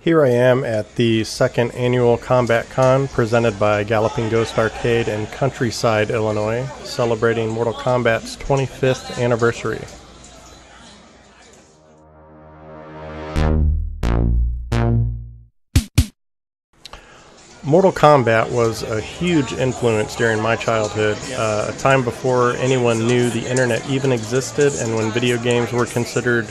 Here I am at the second annual Kombat Kon presented by Galloping Ghost Arcade in Countryside, Illinois, celebrating Mortal Kombat's 25th anniversary. Mortal Kombat was a huge influence during my childhood, a time before anyone knew the internet even existed and when video games were considered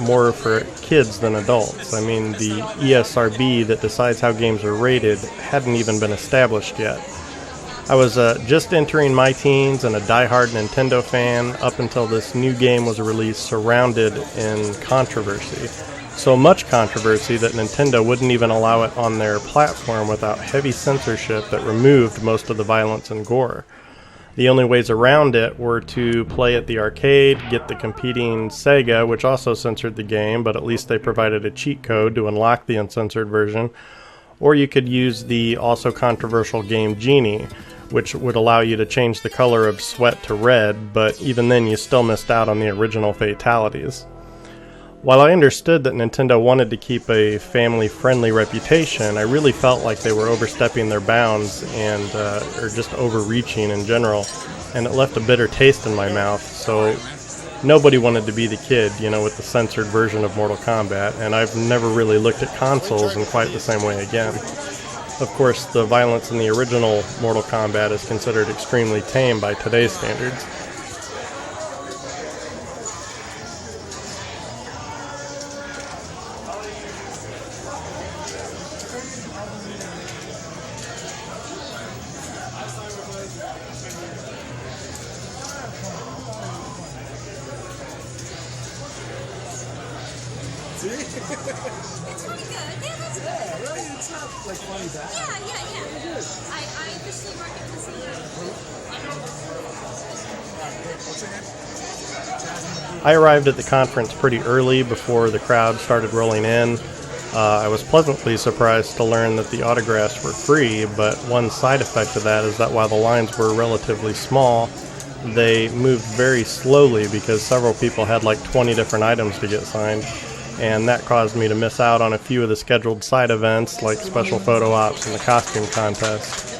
more for kids than adults. I mean, the ESRB that decides how games are rated hadn't even been established yet. I was just entering my teens and a diehard Nintendo fan up until this new game was released, surrounded in controversy. So much controversy that Nintendo wouldn't even allow it on their platform without heavy censorship that removed most of the violence and gore. The only ways around it were to play at the arcade, get the competing Sega, which also censored the game, but at least they provided a cheat code to unlock the uncensored version, or you could use the also controversial game Genie, which would allow you to change the color of sweat to red, but even then you still missed out on the original fatalities. While I understood that Nintendo wanted to keep a family-friendly reputation, I really felt like they were overstepping their bounds and or just overreaching in general, and it left a bitter taste in my mouth. So nobody wanted to be the kid, with the censored version of Mortal Kombat, and I've never really looked at consoles in quite the same way again. Of course, the violence in the original Mortal Kombat is considered extremely tame by today's standards. It's pretty good. Yeah, that's good. Yeah, right? It's not like funny bad. Yeah. It is. I officially work at this What's your name? I arrived at the conference pretty early before the crowd started rolling in. I was pleasantly surprised to learn that the autographs were free, but one side effect of that is that while the lines were relatively small, they moved very slowly because several people had like 20 different items to get signed, and that caused me to miss out on a few of the scheduled side events like special photo ops and the costume contest.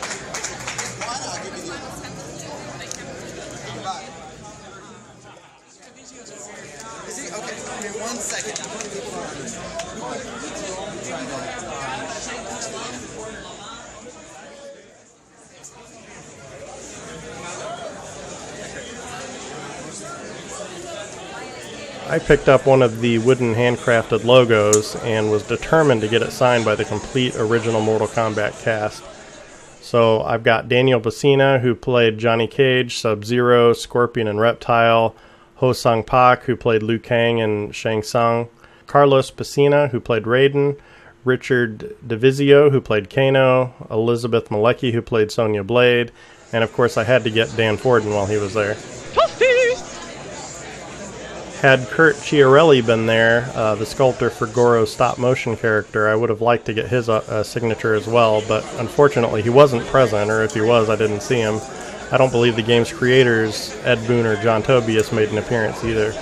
I picked up one of the wooden handcrafted logos and was determined to get it signed by the complete original Mortal Kombat cast. So I've got Daniel Bacina, who played Johnny Cage, Sub-Zero, Scorpion, and Reptile, Ho Sung Pak, who played Liu Kang and Shang Tsung, Carlos Bacina, who played Raiden, Richard DeVizio, who played Kano, Elizabeth Malecki, who played Sonya Blade, and of course I had to get Dan Forden while he was there. Had Kurt Chiarelli been there, the sculptor for Goro's stop-motion character, I would have liked to get his signature as well, but unfortunately he wasn't present, or if he was, I didn't see him. I don't believe the game's creators, Ed Boon or John Tobias, made an appearance either.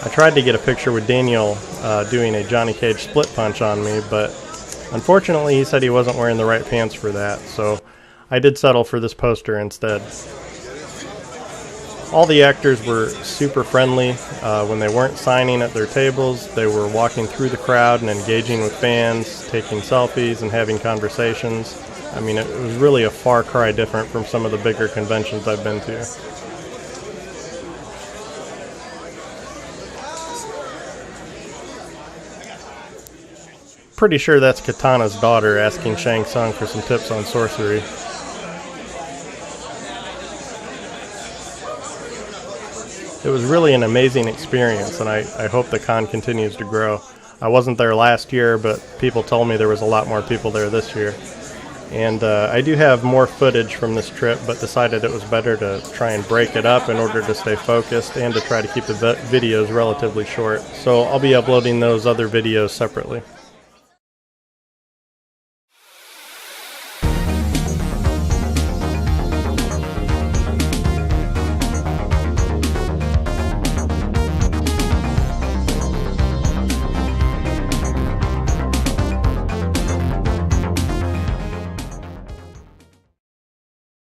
I tried to get a picture with Daniel doing a Johnny Cage split punch on me, but unfortunately he said he wasn't wearing the right pants for that, so I did settle for this poster instead. All the actors were super friendly. When they weren't signing at their tables, they were walking through the crowd and engaging with fans, taking selfies and having conversations. I mean, it was really a far cry different from some of the bigger conventions I've been to. Pretty sure that's Katana's daughter asking Shang Tsung for some tips on sorcery. It was really an amazing experience, and I hope the con continues to grow. I wasn't there last year, but people told me there was a lot more people there this year. And I do have more footage from this trip, but decided it was better to try and break it up in order to stay focused and to try to keep the videos relatively short. So I'll be uploading those other videos separately.